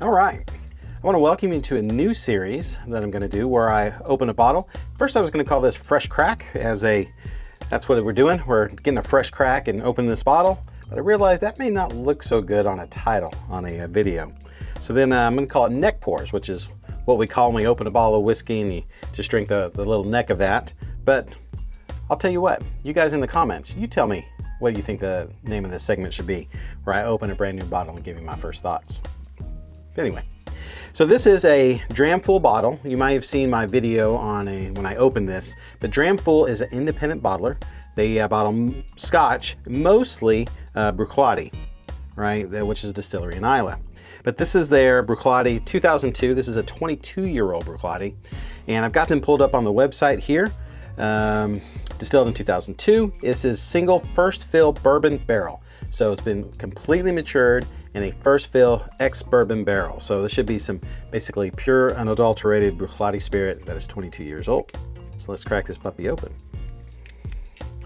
All right, I want to welcome you to a new series that I'm going to do where I open a bottle. First I was going to call this Fresh Crack that's what we're doing. We're getting a fresh crack and opening this bottle, but I realized that may not look so good on a title, on a video. So then I'm going to call it Neck Pours, which is what we call when we open a bottle of whiskey and you just drink the little neck of that. But I'll tell you what, you guys in the comments, you tell me what you think the name of this segment should be, where I open a brand new bottle and give you my first thoughts. Anyway, so this is a Dramfool bottle. You might have seen my video on when I opened this, but Dramfool is an independent bottler. They bottle Scotch, mostly Bruichladdich, right, which is a distillery in Islay. But this is their Bruichladdich 2002. This is a 22-year-old Bruichladdich, and I've got them pulled up on the website here. Distilled in 2002. This is single first fill bourbon barrel. So it's been completely matured in a first fill ex-bourbon barrel. So this should be some basically pure unadulterated Bruichladdich spirit that is 22 years old. So let's crack this puppy open.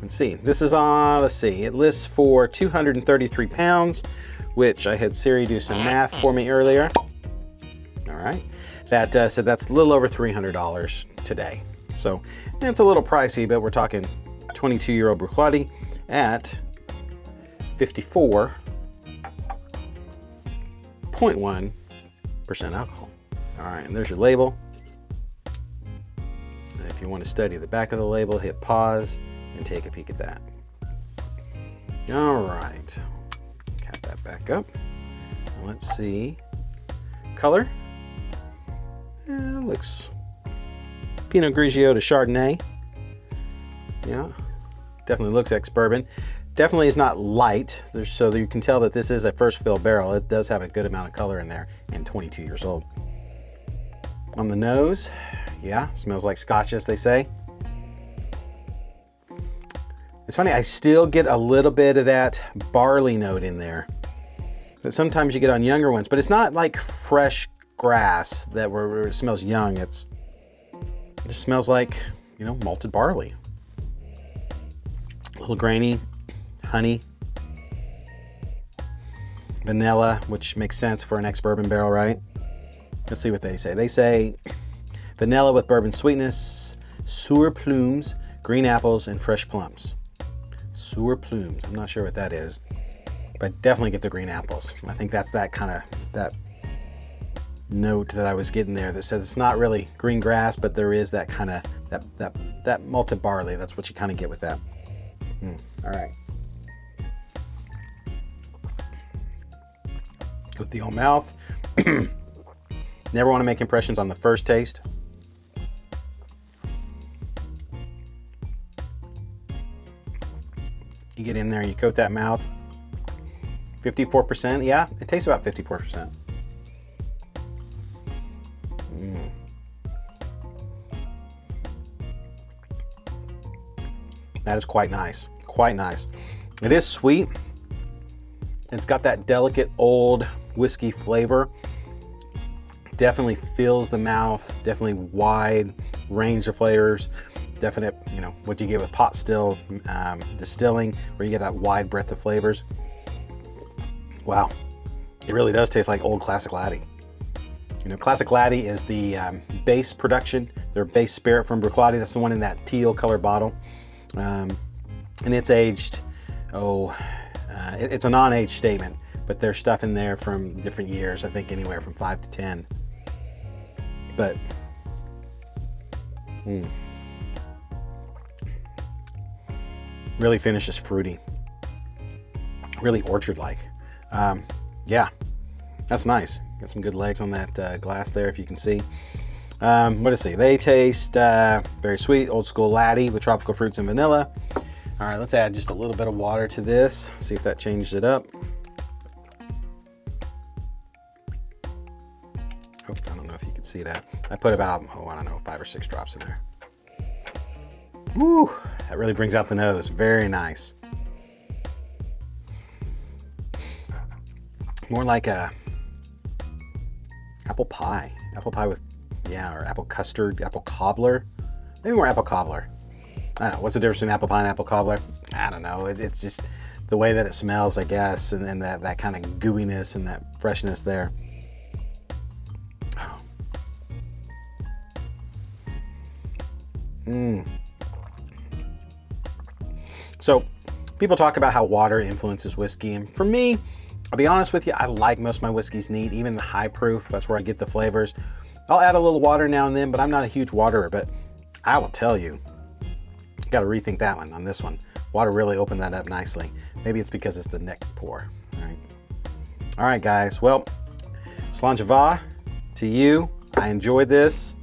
Let's see, this is on, it lists for 233 pounds, which I had Siri do some math for me earlier. All right, that said that's a little over $300 today. So it's a little pricey, but we're talking 22-year-old Bruichladdich at 54.1% alcohol. All right, and there's your label. And if you want to study the back of the label, hit pause and take a peek at that. All right, cap that back up. Now let's see. Color. Yeah, looks Pinot Grigio to Chardonnay. Yeah, definitely looks ex-bourbon. Definitely is not light, so you can tell that this is a first fill barrel. It does have a good amount of color in there and 22 years old. On the nose, yeah, smells like Scotch, as they say. It's funny, I still get a little bit of that barley note in there that sometimes you get on younger ones, but it's not like fresh grass where it smells young. It just smells like, you know, malted barley. A little grainy, honey, vanilla, which makes sense for an ex-bourbon barrel, right? Let's see what they say. They say vanilla with bourbon sweetness, sour plumes, green apples, and fresh plums. Sour plumes, I'm not sure what that is, but definitely get the green apples. I think that's that note that I was getting there that says it's not really green grass, but there is that kind of that malted barley. That's what you kind of get with that. All right, with the old mouth. Never want to make impressions on the first taste. You get in there and you coat that mouth. 54%, yeah, it tastes about 54%. That is quite nice, quite nice. It is sweet. It's got that delicate old whiskey flavor. Definitely fills the mouth, definitely wide range of flavors. Definite, you know, what you get with pot still distilling, where you get that wide breadth of flavors. Wow, it really does taste like old Classic Laddie. You know, Classic Laddie is the base production, their base spirit from Bruichladdich. That's the one in that teal color bottle. And it's aged, it's a non-age statement, but there's stuff in there from different years, I think anywhere from 5 to 10. But, really finishes fruity, really orchard-like. Yeah, that's nice. Got some good legs on that glass there, if you can see. What does it say? They taste very sweet, old school laddie with tropical fruits and vanilla. All right, let's add just a little bit of water to this, see if that changes it up. Oh, I don't know if you can see that. I put about, I don't know, 5 or 6 drops in there. Woo, that really brings out the nose. Very nice. More like a apple pie with, yeah, or apple custard, apple cobbler. Maybe more apple cobbler. I don't know, what's the difference between apple pie and apple cobbler? I don't know, it's just the way that it smells, I guess, and that kind of gooiness and that freshness there. So people talk about how water influences whiskey, and for me, I'll be honest with you, I like most of my whiskeys neat, even the high proof. That's where I get the flavors. I'll add a little water now and then, but I'm not a huge waterer. But I will tell you, got to rethink that one on this one. Water really opened that up nicely. Maybe it's because it's the neck pour. All right, guys. Well, Slàinte to you. I enjoyed this.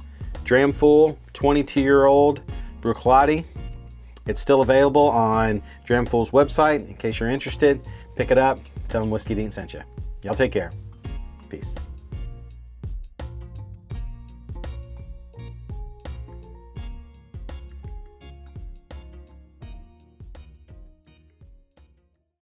Dramfool 22-year-old Bruichladdich. It's still available on Dramfool's website. In case you're interested, pick it up. Tell them WhiskyDink sent you. Y'all take care. Peace.